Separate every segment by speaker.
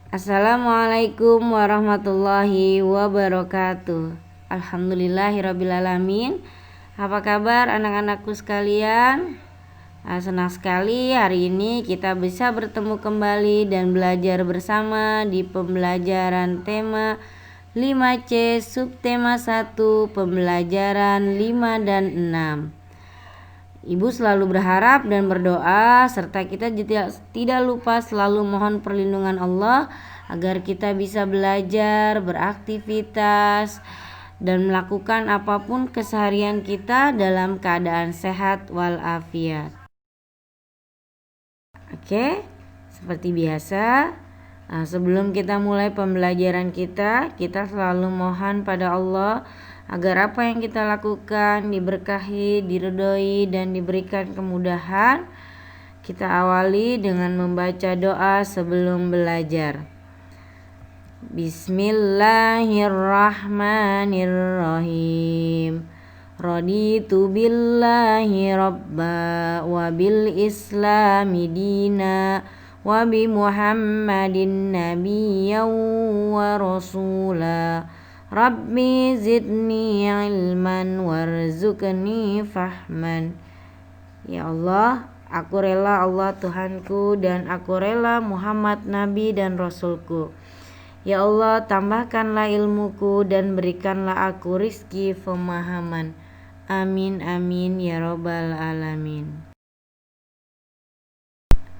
Speaker 1: Assalamualaikum warahmatullahi wabarakatuh. Alhamdulillahirrabbilalamin. Apa kabar anak-anakku sekalian? Senang sekali hari ini kita bisa bertemu kembali dan belajar bersama di pembelajaran tema 5C subtema 1 pembelajaran 5 dan 6. Ibu selalu berharap dan berdoa serta kita tidak lupa selalu mohon perlindungan Allah agar kita bisa belajar, beraktivitas, dan melakukan apapun keseharian kita dalam keadaan sehat walafiat. Oke, seperti biasa, sebelum kita mulai pembelajaran kita selalu mohon pada Allah agar apa yang kita lakukan diberkahi, diridhoi, dan diberikan kemudahan. Kita awali dengan membaca doa sebelum belajar. Bismillahirrahmanirrahim. Raditu billahi rabba wa bil islami dina wa bi Muhammadin nabiyyan wa rasula. Rabbi zidni ilman warzuqni fahman. Ya Allah, aku rela Allah Tuhanku dan aku rela Muhammad Nabi dan Rasulku. Ya Allah, tambahkanlah ilmuku dan berikanlah aku rizki pemahaman. Amin amin ya robbal alamin.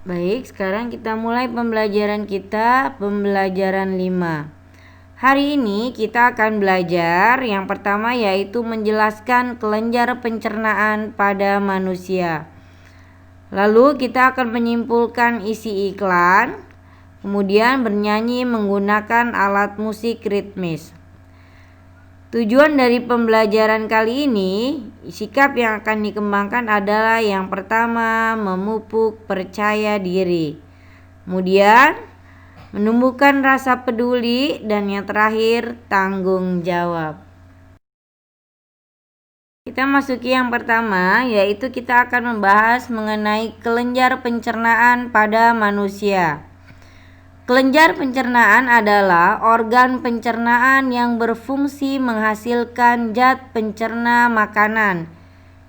Speaker 1: Baik, sekarang kita mulai pembelajaran kita, pembelajaran 5. Hari ini kita akan belajar yang pertama yaitu menjelaskan kelenjar pencernaan pada manusia. Lalu kita akan menyimpulkan isi iklan, kemudian bernyanyi menggunakan alat musik ritmis. Tujuan dari pembelajaran kali ini, sikap yang akan dikembangkan adalah yang pertama memupuk percaya diri. Kemudian menumbuhkan rasa peduli, dan yang terakhir tanggung jawab. Kita masuki yang pertama, yaitu kita akan membahas mengenai kelenjar pencernaan pada manusia. Kelenjar pencernaan adalah organ pencernaan yang berfungsi menghasilkan zat pencerna makanan,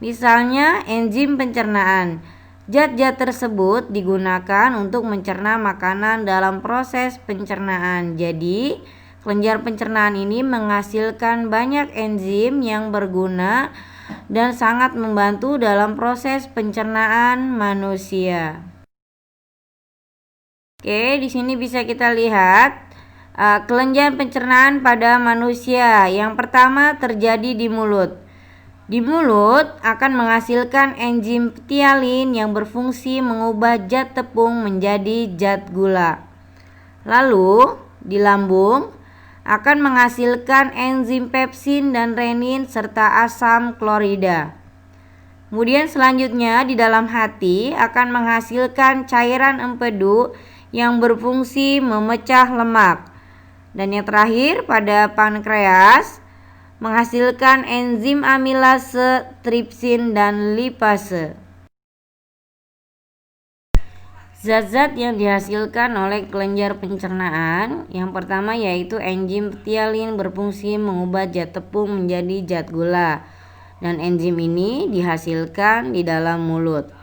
Speaker 1: misalnya enzim pencernaan. Zat-zat tersebut digunakan untuk mencerna makanan dalam proses pencernaan. Jadi, kelenjar pencernaan ini menghasilkan banyak enzim yang berguna dan sangat membantu dalam proses pencernaan manusia. Oke, di sini bisa kita lihat kelenjar pencernaan pada manusia. Yang pertama terjadi di mulut. Di mulut akan menghasilkan enzim ptialin yang berfungsi mengubah zat tepung menjadi zat gula. Lalu di lambung akan menghasilkan enzim pepsin dan renin serta asam klorida. Kemudian selanjutnya di dalam hati akan menghasilkan cairan empedu yang berfungsi memecah lemak. Dan yang terakhir pada pankreas menghasilkan enzim amilase, tripsin, dan lipase. Zat-zat yang dihasilkan oleh kelenjar pencernaan yang pertama yaitu enzim ptialin berfungsi mengubah zat tepung menjadi zat gula, dan enzim ini dihasilkan di dalam mulut.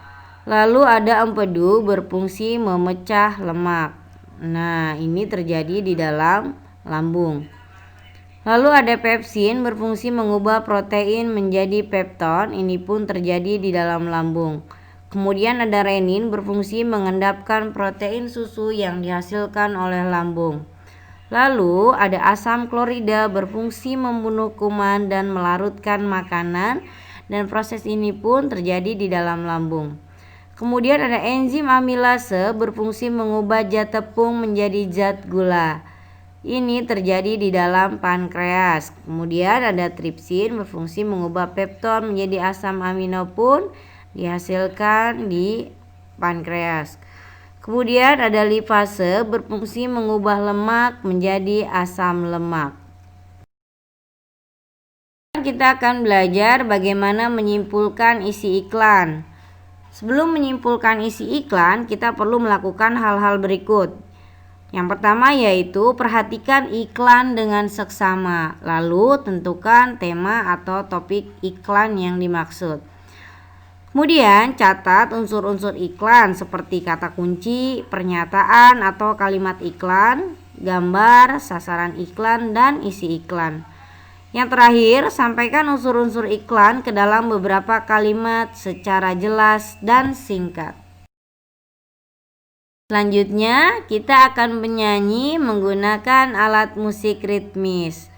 Speaker 1: Lalu ada empedu berfungsi memecah lemak. Nah, ini terjadi di dalam lambung. Lalu ada pepsin berfungsi mengubah protein menjadi pepton, ini pun terjadi di dalam lambung. Kemudian ada renin berfungsi mengendapkan protein susu yang dihasilkan oleh lambung. Lalu ada asam klorida berfungsi membunuh kuman dan melarutkan makanan, dan proses ini pun terjadi di dalam lambung. Kemudian ada enzim amilase berfungsi mengubah zat tepung menjadi zat gula. Ini terjadi di dalam pankreas. Kemudian ada tripsin berfungsi mengubah pepton menjadi asam amino pun dihasilkan di pankreas. Kemudian ada lipase berfungsi mengubah lemak menjadi asam lemak. Kita akan belajar bagaimana menyimpulkan isi iklan. Sebelum menyimpulkan isi iklan, kita perlu melakukan hal-hal berikut. Yang pertama yaitu perhatikan iklan dengan seksama, lalu tentukan tema atau topik iklan yang dimaksud. Kemudian catat unsur-unsur iklan seperti kata kunci, pernyataan atau kalimat iklan, gambar, sasaran iklan, dan isi iklan. Yang terakhir, sampaikan unsur-unsur iklan ke dalam beberapa kalimat secara jelas dan singkat. Selanjutnya, kita akan menyanyi menggunakan alat musik ritmis.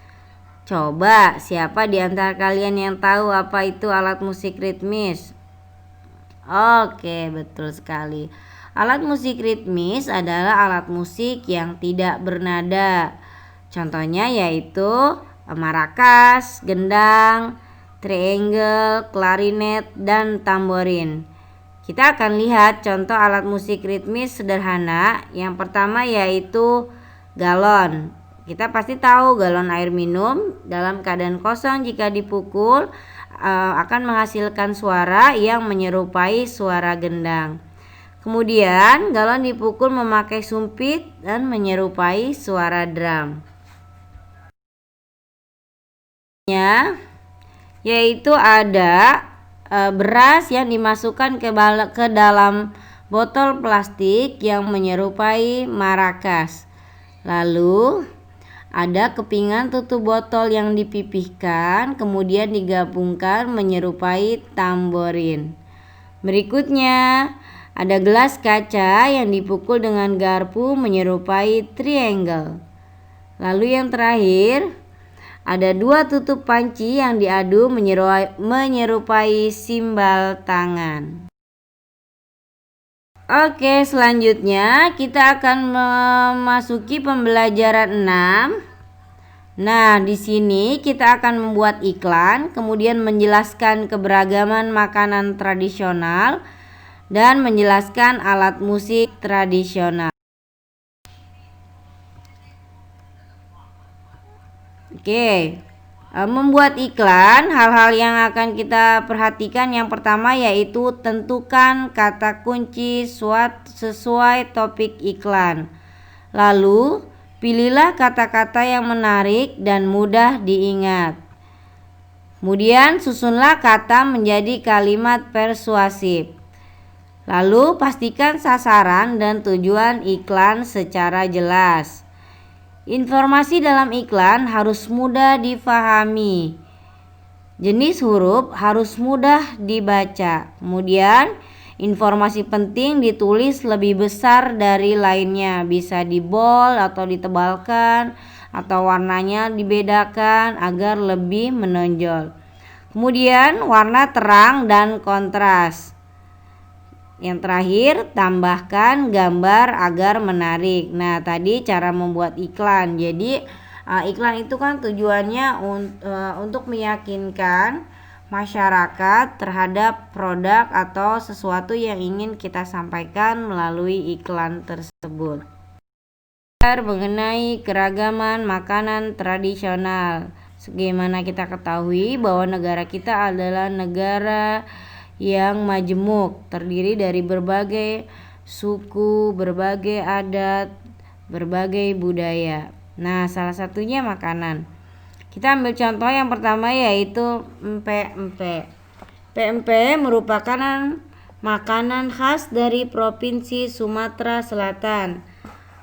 Speaker 1: Coba, siapa di antara kalian yang tahu apa itu alat musik ritmis? Oke, betul sekali. Alat musik ritmis adalah alat musik yang tidak bernada. Contohnya yaitu marakas, gendang, triangle, klarinet, dan tamborin. Kita akan lihat contoh alat musik ritmis sederhana. Yang pertama yaitu galon. Kita pasti tahu galon air minum dalam keadaan kosong jika dipukul akan menghasilkan suara yang menyerupai suara gendang. Kemudian galon dipukul memakai sumpit dan menyerupai suara drum. Yaitu ada beras yang dimasukkan ke dalam botol plastik yang menyerupai marakas. Lalu ada kepingan tutup botol yang dipipihkan kemudian digabungkan menyerupai tamborin. Berikutnya ada gelas kaca yang dipukul dengan garpu menyerupai triangle. Lalu yang terakhir ada dua tutup panci yang diadu menyerupai simbal tangan. Oke, selanjutnya kita akan memasuki pembelajaran 6. Nah, di sini kita akan membuat iklan, kemudian menjelaskan keberagaman makanan tradisional dan menjelaskan alat musik tradisional. Oke, membuat iklan, hal-hal yang akan kita perhatikan yang pertama yaitu tentukan kata kunci sesuai topik iklan. Lalu, pilihlah kata-kata yang menarik dan mudah diingat. Kemudian, susunlah kata menjadi kalimat persuasif. Lalu, pastikan sasaran dan tujuan iklan secara jelas. Informasi dalam iklan harus mudah difahami. Jenis huruf harus mudah dibaca. Kemudian, informasi penting ditulis lebih besar dari lainnya. Bisa di bold atau ditebalkan atau warnanya dibedakan agar lebih menonjol. Kemudian, warna terang dan kontras. Yang terakhir, tambahkan gambar agar menarik. Nah, tadi cara membuat iklan. Jadi, iklan itu kan tujuannya untuk meyakinkan masyarakat terhadap produk atau sesuatu yang ingin kita sampaikan melalui iklan tersebut. Mengenai keragaman makanan tradisional. Sebagaimana kita ketahui bahwa negara kita adalah negara yang majemuk, terdiri dari berbagai suku, berbagai adat, berbagai budaya. Nah, salah satunya makanan. Kita ambil contoh yang pertama yaitu empek-empek. Empek-empek merupakan makanan khas dari Provinsi Sumatera Selatan.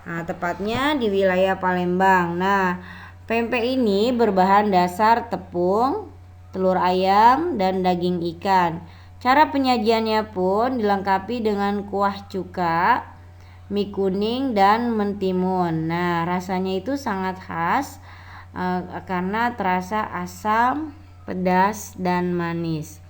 Speaker 1: Nah, tepatnya di wilayah Palembang. Nah, pempek ini berbahan dasar tepung, telur ayam, dan daging ikan. Cara penyajiannya pun dilengkapi dengan kuah cuka, mie kuning, dan mentimun. Nah, rasanya itu sangat khas karena terasa asam, pedas, dan manis.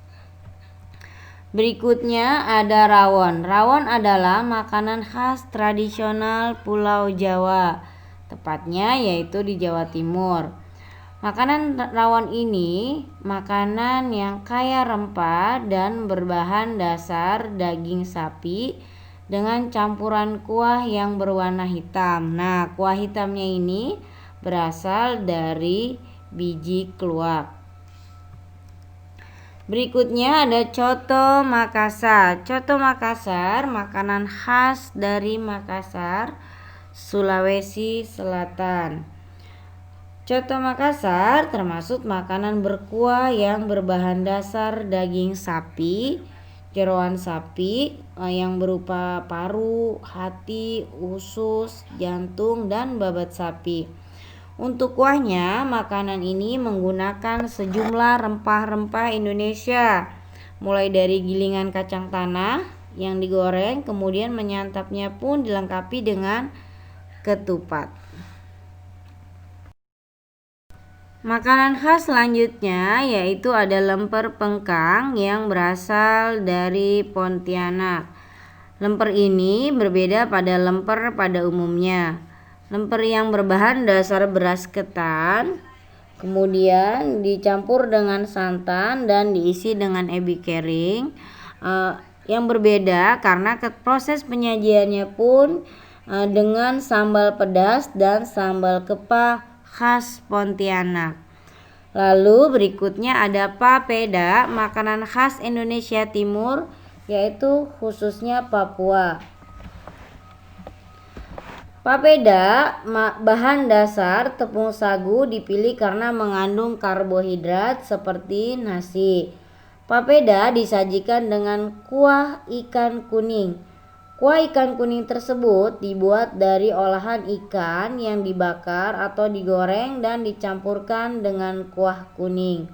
Speaker 1: Berikutnya ada rawon. Rawon adalah makanan khas tradisional Pulau Jawa, tepatnya yaitu di Jawa Timur. Makanan rawon ini makanan yang kaya rempah dan berbahan dasar daging sapi dengan campuran kuah yang berwarna hitam. Nah, kuah hitamnya ini berasal dari biji keluak. Berikutnya ada coto Makassar. Coto Makassar makanan khas dari Makassar, Sulawesi Selatan. Coto Makassar termasuk makanan berkuah yang berbahan dasar daging sapi, jeroan sapi yang berupa paru, hati, usus, jantung, dan babat sapi. Untuk kuahnya, makanan ini menggunakan sejumlah rempah-rempah Indonesia, mulai dari gilingan kacang tanah yang digoreng, kemudian menyantapnya pun dilengkapi dengan ketupat. Makanan khas selanjutnya yaitu ada lemper pengkang yang berasal dari Pontianak. Lemper ini berbeda pada lemper pada umumnya. Lemper yang berbahan dasar beras ketan, kemudian dicampur dengan santan dan diisi dengan ebi kering. Yang berbeda karena proses penyajiannya pun dengan sambal pedas dan sambal kepah khas Pontianak. Lalu berikutnya ada papeda, makanan khas Indonesia Timur, yaitu khususnya Papua. Papeda bahan dasar tepung sagu dipilih karena mengandung karbohidrat seperti nasi. Papeda disajikan dengan kuah ikan kuning. Kuah ikan kuning tersebut dibuat dari olahan ikan yang dibakar atau digoreng dan dicampurkan dengan kuah kuning.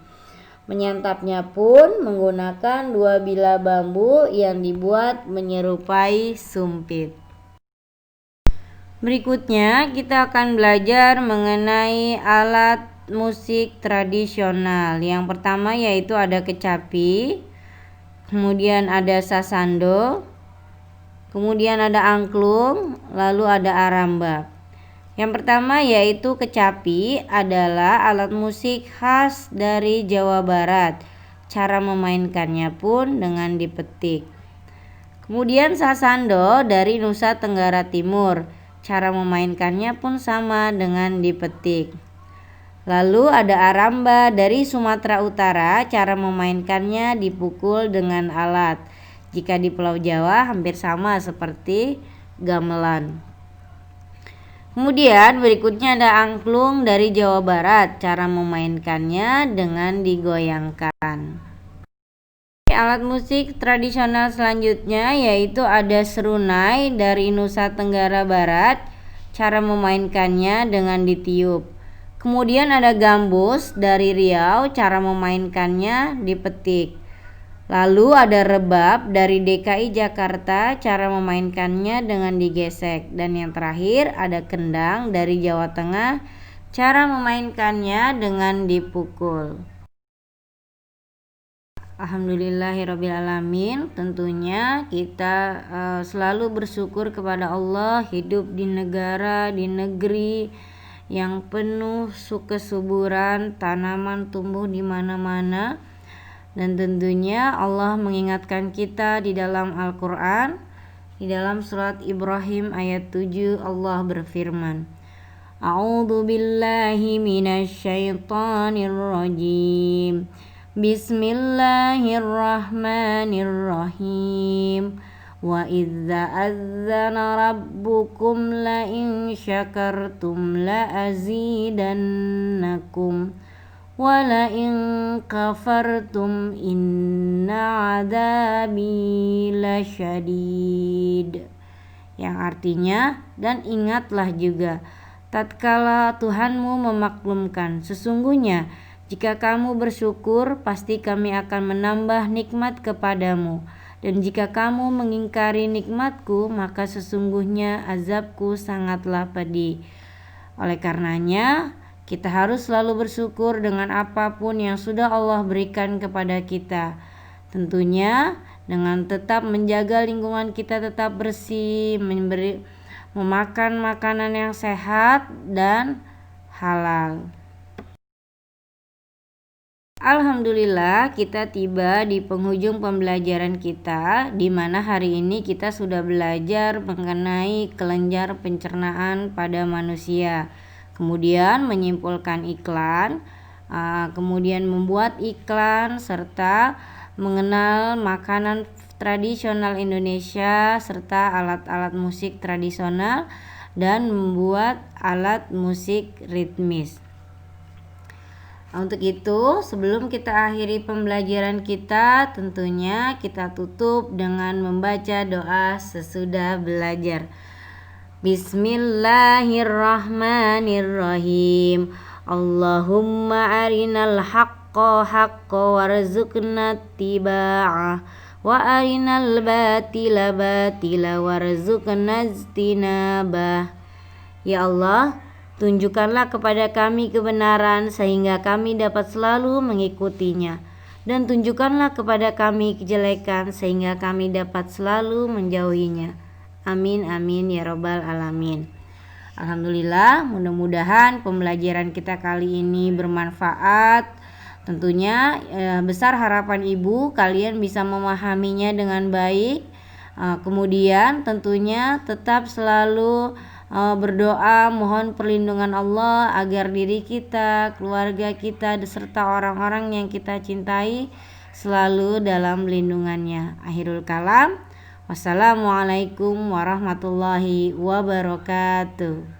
Speaker 1: Menyantapnya pun menggunakan 2 bilah bambu yang dibuat menyerupai sumpit. Berikutnya kita akan belajar mengenai alat musik tradisional. Yang pertama yaitu ada kecapi, kemudian ada sasando, kemudian ada angklung, lalu ada arambak. Yang pertama yaitu kecapi adalah alat musik khas dari Jawa Barat. Cara memainkannya pun dengan dipetik. Kemudian sasando dari Nusa Tenggara Timur. Cara memainkannya pun sama dengan dipetik. Lalu ada aramba dari Sumatera Utara. Cara memainkannya dipukul dengan alat. Jika di Pulau Jawa hampir sama seperti gamelan. Kemudian berikutnya ada angklung dari Jawa Barat. Cara memainkannya dengan digoyangkan. Alat musik tradisional selanjutnya yaitu ada serunai dari Nusa Tenggara Barat. Cara memainkannya dengan ditiup. Kemudian ada gambus dari Riau. Cara memainkannya dipetik. Lalu ada rebab dari DKI Jakarta, cara memainkannya dengan digesek. Dan yang terakhir ada kendang dari Jawa Tengah, cara memainkannya dengan dipukul. Alhamdulillahirrabbilalamin. Tentunya kita selalu bersyukur kepada Allah, hidup di negara, di negeri yang penuh kesuburan, tanaman tumbuh di mana-mana. Dan tentunya Allah mengingatkan kita di dalam Al-Quran, di dalam surat Ibrahim ayat 7 Allah berfirman, A'udzu billahi minasyaitonir rajim. Bismillahirrahmanirrahim. Wa idza adzana rabbukum la in syakartum la azidannakum. Wala in kafartum inna adabi lasyadid. Yang artinya, dan ingatlah juga tatkala Tuhanmu memaklumkan, sesungguhnya jika kamu bersyukur pasti kami akan menambah nikmat kepadamu, dan jika kamu mengingkari nikmatku maka sesungguhnya azabku sangatlah pedih. Oleh karenanya kita harus selalu bersyukur dengan apapun yang sudah Allah berikan kepada kita. Tentunya dengan tetap menjaga lingkungan kita tetap bersih, memakan makanan yang sehat dan halal. Alhamdulillah kita tiba di penghujung pembelajaran kita, di mana hari ini kita sudah belajar mengenai kelenjar pencernaan pada manusia. Kemudian menyimpulkan iklan, kemudian membuat iklan, serta mengenal makanan tradisional Indonesia serta alat-alat musik tradisional. dan membuat alat musik ritmis. Untuk itu, sebelum kita akhiri pembelajaran kita, tentunya kita tutup dengan membaca doa sesudah belajar. Bismillahirrahmanirrahim. Allahumma arinal haqqa haqqa warzuqna ittiba'ah wa arinal batila batila warzuqna ijtinabah. Ya Allah, tunjukkanlah kepada kami kebenaran sehingga kami dapat selalu mengikutinya, dan tunjukkanlah kepada kami kejelekan sehingga kami dapat selalu menjauhinya. Amin amin ya robbal alamin. Alhamdulillah, mudah-mudahan pembelajaran kita kali ini bermanfaat. Tentunya besar harapan ibu kalian bisa memahaminya dengan baik. Kemudian tentunya tetap selalu berdoa mohon perlindungan Allah agar diri kita, keluarga kita, beserta orang-orang yang kita cintai selalu dalam lindungannya. Akhirul kalam. Wassalamualaikum warahmatullahi wabarakatuh.